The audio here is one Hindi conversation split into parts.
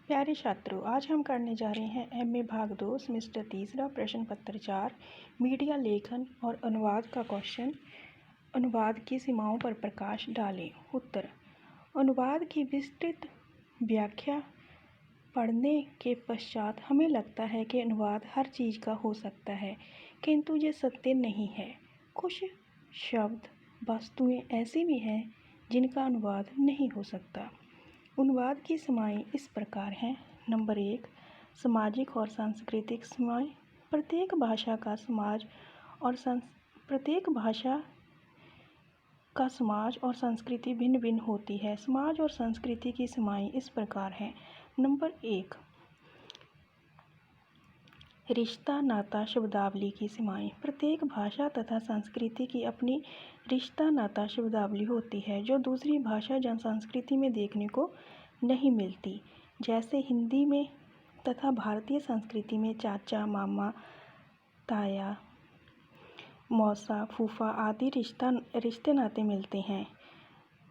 प्यारे छात्रों, आज हम करने जा रहे हैं एमए भाग 2 सेमेस्टर तीसरा प्रश्न पत्र 4 मीडिया लेखन और अनुवाद का क्वेश्चन। अनुवाद की सीमाओं पर प्रकाश डालें। उत्तर। अनुवाद की विस्तृत व्याख्या पढ़ने के पश्चात हमें लगता है कि अनुवाद हर चीज़ का हो सकता है, किंतु ये सत्य नहीं है। कुछ शब्द वस्तुएं ऐसी भी हैं जिनका अनुवाद नहीं हो सकता। अनुवाद की सीमाएं इस प्रकार हैं। नंबर 1, सामाजिक और सांस्कृतिक सीमाएं। प्रत्येक भाषा का समाज और संस्कृति भिन्न भिन्न होती है। समाज और संस्कृति की सीमाएं इस प्रकार हैं। नंबर 1, रिश्ता नाता शब्दावली की सीमाएं। प्रत्येक भाषा तथा संस्कृति की अपनी रिश्ता नाता शब्दावली होती है जो दूसरी भाषा या संस्कृति में देखने को नहीं मिलती। जैसे हिंदी में तथा भारतीय संस्कृति में चाचा, मामा, ताया, मौसा, फूफा आदि रिश्ते नाते मिलते हैं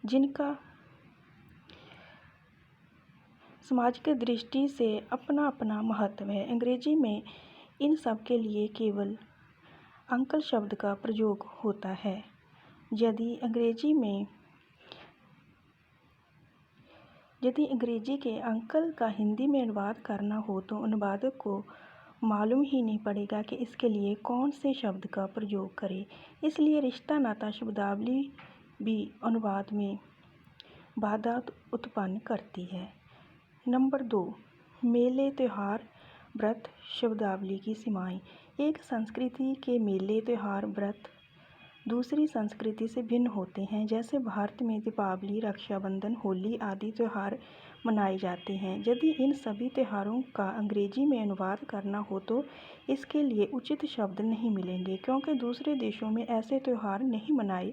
जिनका सामाजिक दृष्टि से अपना अपना महत्व है। अंग्रेजी में इन सब के लिए केवल अंकल शब्द का प्रयोग होता है। यदि अंग्रेजी के अंकल का हिंदी में अनुवाद करना हो तो अनुवादक को मालूम ही नहीं पड़ेगा कि इसके लिए कौन से शब्द का प्रयोग करें। इसलिए रिश्ता नाता शब्दावली भी अनुवाद में बाधा उत्पन्न करती है। नंबर 2, मेले, त्योहार, व्रत शब्दावली की सीमाएं। एक संस्कृति के मेले, त्योहार, व्रत दूसरी संस्कृति से भिन्न होते हैं। जैसे भारत में दीपावली, रक्षाबंधन, होली आदि त्योहार मनाए जाते हैं। यदि इन सभी त्योहारों का अंग्रेजी में अनुवाद करना हो तो इसके लिए उचित शब्द नहीं मिलेंगे, क्योंकि दूसरे देशों में ऐसे त्योहार नहीं मनाए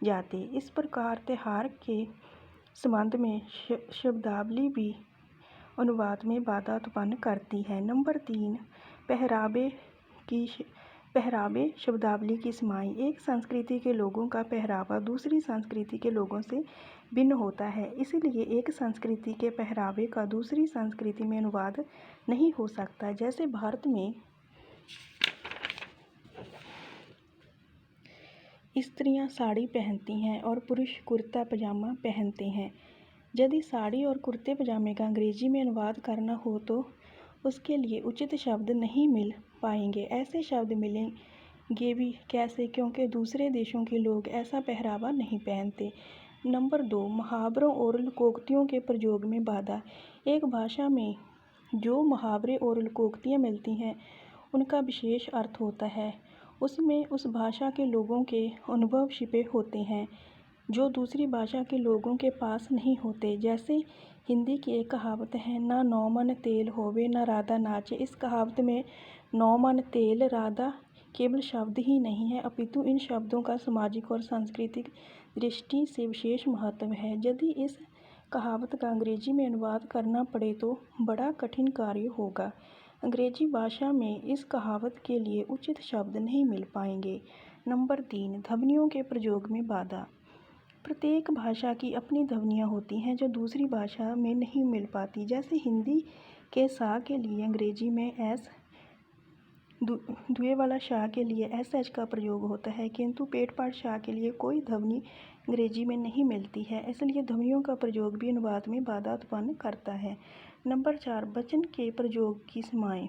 जाते। इस प्रकार त्योहार के संबंध में शब्दावली भी अनुवाद में बाधा उत्पन्न करती है। नंबर 3, पहरावे शब्दावली की सीमाएं। एक संस्कृति के लोगों का पहरावा दूसरी संस्कृति के लोगों से भिन्न होता है। इसलिए एक संस्कृति के पहरावे का दूसरी संस्कृति में अनुवाद नहीं हो सकता। जैसे भारत में स्त्रियां साड़ी पहनती हैं और पुरुष कुर्ता पजामा पहनते हैं। यदि साड़ी और कुर्ते पजामे का अंग्रेजी में अनुवाद करना हो तो उसके लिए उचित शब्द नहीं मिल पाएंगे। ऐसे शब्द मिलेंगे भी कैसे, क्योंकि दूसरे देशों के लोग ऐसा पहरावा नहीं पहनते। नंबर 2, मुहावरों और लोकोक्तियों के प्रयोग में बाधा। एक भाषा में जो मुहावरे और लोकोक्तियाँ मिलती हैं उनका विशेष अर्थ होता है। उसमें उस भाषा के लोगों के अनुभव छिपे होते हैं जो दूसरी भाषा के लोगों के पास नहीं होते। जैसे हिंदी की एक कहावत है, ना 9 मन तेल होवे ना राधा नाचे। इस कहावत में 9 मन तेल, राधा केवल शब्द ही नहीं है, अपितु इन शब्दों का सामाजिक और सांस्कृतिक दृष्टि से विशेष महत्व है। यदि इस कहावत का अंग्रेजी में अनुवाद करना पड़े तो बड़ा कठिन कार्य होगा। अंग्रेजी भाषा में इस कहावत के लिए उचित शब्द नहीं मिल पाएंगे। नंबर 3, ध्वनियों के प्रयोग में बाधा। प्रत्येक भाषा की अपनी ध्वनियाँ होती हैं जो दूसरी भाषा में नहीं मिल पाती। जैसे हिंदी के सा के लिए अंग्रेजी में एस, दुए वाला शाह के लिए SH का प्रयोग होता है, किंतु पेट पाट शाह के लिए कोई ध्वनि अंग्रेजी में नहीं मिलती है। इसलिए ध्वनियों का प्रयोग भी अनुवाद में बाधा उत्पन्न करता है। नंबर 4, वचन के प्रयोग की सीमाएं।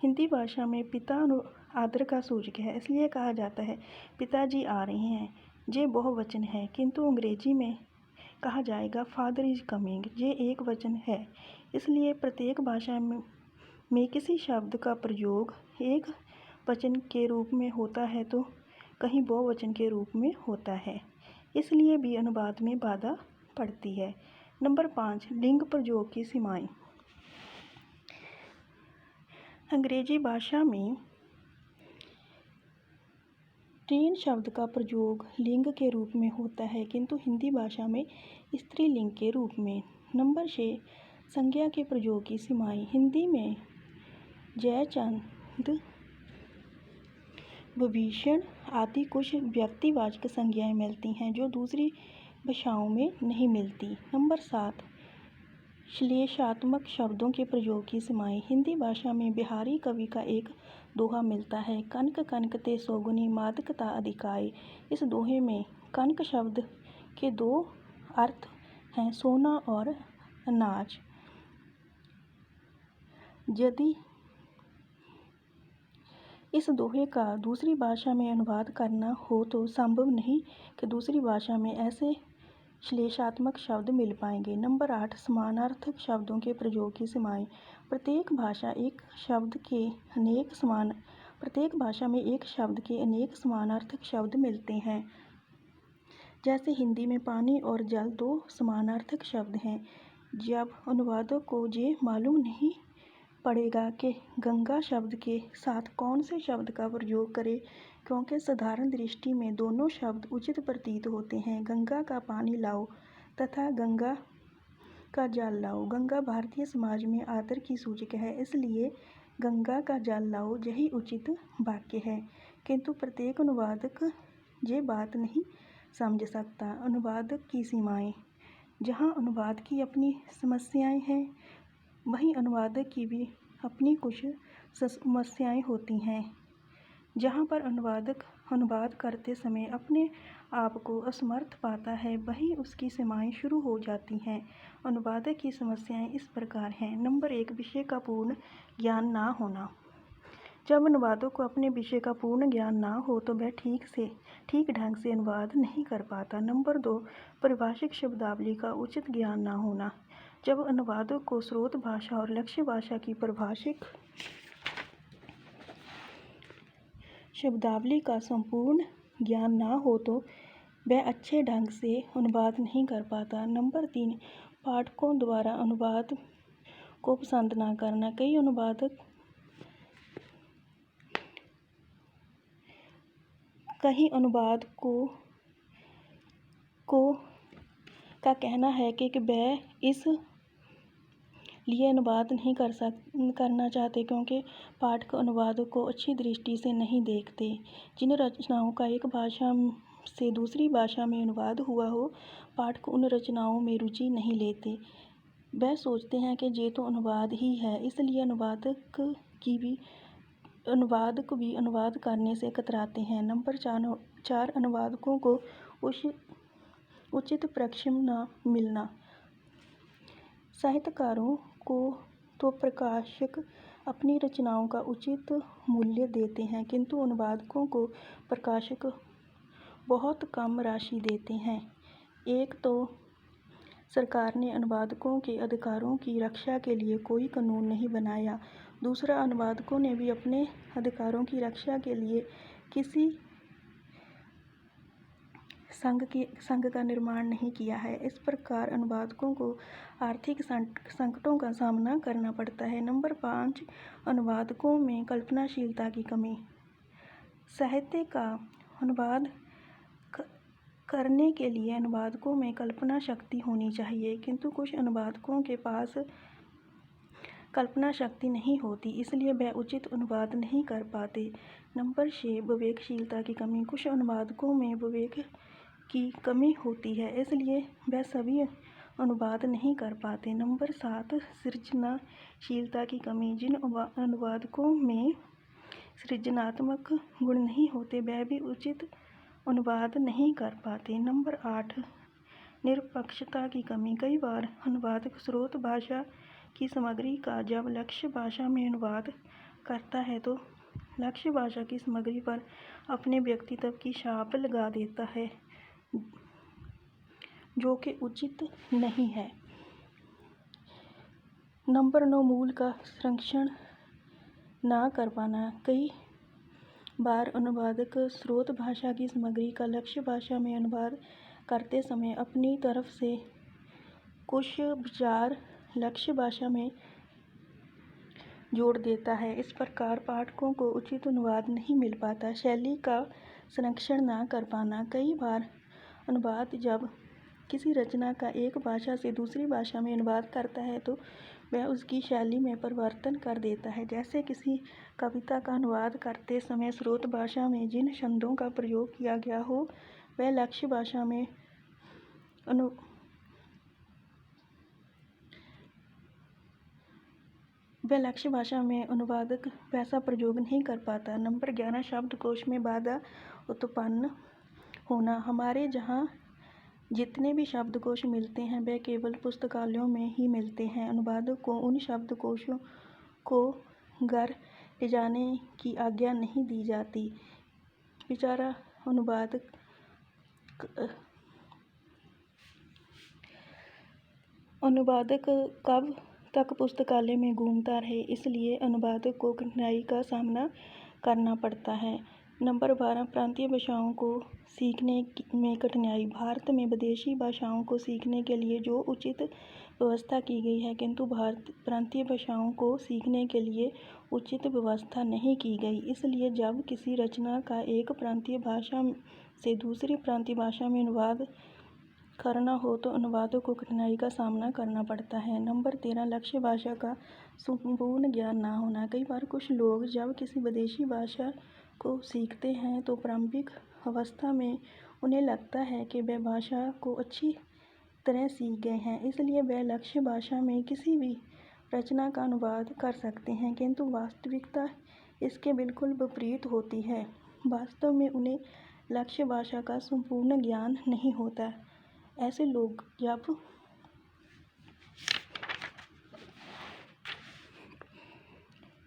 हिंदी भाषा में पिता आदर का सूचक है, इसलिए कहा जाता है पिताजी आ रहे हैं। ये बहुवचन है, किंतु अंग्रेजी में कहा जाएगा फादर इज कमिंग। ये एक वचन है। इसलिए प्रत्येक भाषा में किसी शब्द का प्रयोग एक वचन के रूप में होता है तो कहीं बहुवचन के रूप में होता है, इसलिए भी अनुवाद में बाधा पड़ती है। नंबर 5, लिंग प्रयोग की सीमाएं। अंग्रेजी भाषा में 3 शब्द का प्रयोग लिंग के रूप में होता है, किंतु हिंदी भाषा में स्त्रीलिंग के रूप में। नंबर 6, संज्ञा के प्रयोग की सीमाएं। हिंदी में जयचंद, विभीषण आदि कुछ व्यक्तिवाचक संज्ञाएं मिलती हैं जो दूसरी भाषाओं में नहीं मिलती। नंबर 7, श्लेषात्मक शब्दों के प्रयोग की सीमाएं। हिंदी भाषा में बिहारी कवि का एक दोहा मिलता है, कनक कनकते सौगुनी मादकता अधिकाए। इस दोहे में कनक शब्द के दो अर्थ हैं, सोना और अनाज। यदि इस दोहे का दूसरी भाषा में अनुवाद करना हो तो संभव नहीं कि दूसरी भाषा में ऐसे श्लेषात्मक शब्द मिल पाएंगे। नंबर 8, समानार्थक शब्दों के प्रयोग की सीमाएं। प्रत्येक भाषा में एक शब्द के अनेक समानार्थक शब्द मिलते हैं। जैसे हिंदी में पानी और जल दो समानार्थक शब्द हैं। जब अनुवादक को ये मालूम नहीं पड़ेगा कि गंगा शब्द के साथ कौन से शब्द का प्रयोग करें, क्योंकि साधारण दृष्टि में दोनों शब्द उचित प्रतीत होते हैं। गंगा का पानी लाओ तथा गंगा का जल लाओ। गंगा भारतीय समाज में आदर की सूचक है, इसलिए गंगा का जल लाओ यही उचित वाक्य है। किंतु प्रत्येक अनुवादक ये बात नहीं समझ सकता। अनुवादक की सीमाएं। जहाँ अनुवाद की अपनी समस्याएं हैं, वहीं अनुवादक की भी अपनी कुछ समस्याएं होती हैं। जहाँ पर अनुवादक अनुवाद करते समय अपने आप को असमर्थ पाता है, वहीं उसकी सीमाएं शुरू हो जाती हैं। अनुवादक की समस्याएं इस प्रकार हैं। नंबर 1, विषय का पूर्ण ज्ञान ना होना। जब अनुवादक को अपने विषय का पूर्ण ज्ञान ना हो तो वह ठीक ढंग से अनुवाद नहीं कर पाता। नंबर 2, परिभाषिक शब्दावली का उचित ज्ञान ना होना। जब अनुवादक को स्रोत भाषा और लक्ष्य भाषा की परिभाषिक शब्दावली का संपूर्ण ज्ञान ना हो तो वह अच्छे ढंग से अनुवाद नहीं कर पाता। नंबर 3, पाठकों द्वारा अनुवाद को पसंद ना करना। कई अनुवादकों का कहना है कि वह इस लिए अनुवाद नहीं करना चाहते क्योंकि पाठक अनुवाद को अच्छी दृष्टि से नहीं देखते। जिन रचनाओं का एक भाषा से दूसरी भाषा में अनुवाद हुआ हो, पाठक उन रचनाओं में रुचि नहीं लेते। वह सोचते हैं कि ये तो अनुवाद ही है, इसलिए अनुवादक भी अनुवाद करने से कतराते हैं। नंबर 4, अनुवादकों को उचित प्रक्षेपण न मिलना। साहित्यकारों को तो प्रकाशक अपनी रचनाओं का उचित मूल्य देते हैं, किंतु अनुवादकों को प्रकाशक बहुत कम राशि देते हैं। एक तो सरकार ने अनुवादकों के अधिकारों की रक्षा के लिए कोई कानून नहीं बनाया, दूसरा अनुवादकों ने भी अपने अधिकारों की रक्षा के लिए किसी संघ का निर्माण नहीं किया है। इस प्रकार अनुवादकों को आर्थिक संकटों का सामना करना पड़ता है। नंबर 5, अनुवादकों में कल्पनाशीलता की कमी। साहित्य का अनुवाद करने के लिए अनुवादकों में कल्पना शक्ति होनी चाहिए, किंतु कुछ अनुवादकों के पास कल्पना शक्ति नहीं होती, इसलिए वह उचित अनुवाद नहीं कर पाते। नंबर 6, विवेकशीलता की कमी। कुछ अनुवादकों में विवेक की कमी होती है, इसलिए वह सभी अनुवाद नहीं कर पाते। नंबर 7, सृजनशीलता की कमी। जिन अनुवादकों में सृजनात्मक गुण नहीं होते, वह भी उचित अनुवाद नहीं कर पाते। नंबर 8, निरपेक्षता की कमी। कई बार अनुवादक स्रोत भाषा की सामग्री का जब लक्ष्य भाषा में अनुवाद करता है तो लक्ष्य भाषा की सामग्री पर अपने व्यक्तित्व की छाप लगा देता है, जो कि उचित नहीं है। नंबर 9, मूल का संरक्षण ना कर पाना। कई बार अनुवादक स्रोत भाषा की सामग्री का लक्ष्य भाषा में अनुवाद करते समय अपनी तरफ से कुछ विचार लक्ष्य भाषा में जोड़ देता है। इस प्रकार पाठकों को उचित अनुवाद नहीं मिल पाता। शैली का संरक्षण ना कर पाना। कई बार अनुवाद जब किसी रचना का एक भाषा से दूसरी भाषा में अनुवाद करता है तो वह उसकी शैली में परिवर्तन कर देता है। जैसे किसी कविता का अनुवाद करते समय स्रोत भाषा में जिन शब्दों का प्रयोग किया गया हो, वह लक्ष्य भाषा में वह लक्ष्य भाषा में अनुवादक वैसा प्रयोग नहीं कर पाता। नंबर 11 शब्दकोश में बाधा उत्पन्न होना। हमारे जहाँ जितने भी शब्दकोश मिलते हैं वह केवल पुस्तकालयों में ही मिलते हैं। अनुवादक को उन शब्दकोशों को घर ले जाने की आज्ञा नहीं दी जाती। बेचारा अनुवादक कब तक पुस्तकालय में घूमता रहे, इसलिए अनुवादक को कठिनाई का सामना करना पड़ता है। नंबर 12 प्रांतीय भाषाओं को सीखने में कठिनाई। भारत में विदेशी भाषाओं को सीखने के लिए जो उचित व्यवस्था की गई है, किंतु प्रांतीय भाषाओं को सीखने के लिए उचित व्यवस्था नहीं की गई। इसलिए जब किसी रचना का एक प्रांतीय भाषा से दूसरी प्रांतीय भाषा में अनुवाद करना हो तो अनुवादक को कठिनाई का सामना करना पड़ता है। नंबर 13 लक्ष्य भाषा का संपूर्ण ज्ञान न होना। कई बार कुछ लोग जब किसी विदेशी भाषा को सीखते हैं तो प्रारंभिक अवस्था में उन्हें लगता है कि वे भाषा को अच्छी तरह सीख गए हैं, इसलिए वे लक्ष्य भाषा में किसी भी रचना का अनुवाद कर सकते हैं, किंतु वास्तविकता इसके बिल्कुल विपरीत होती है। वास्तव में उन्हें लक्ष्य भाषा का संपूर्ण ज्ञान नहीं होता। ऐसे लोग जब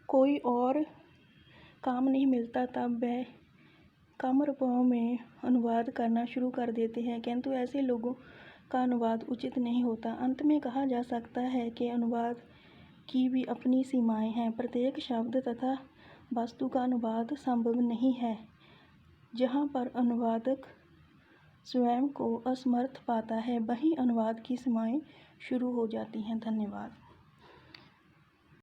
कोई और काम नहीं मिलता तब वह कम रुपयों में अनुवाद करना शुरू कर देते हैं, किंतु ऐसे लोगों का अनुवाद उचित नहीं होता। अंत में कहा जा सकता है कि अनुवाद की भी अपनी सीमाएं हैं। प्रत्येक शब्द तथा वस्तु का अनुवाद संभव नहीं है। जहाँ पर अनुवादक स्वयं को असमर्थ पाता है, वहीं अनुवाद की सीमाएं शुरू हो जाती हैं। धन्यवाद।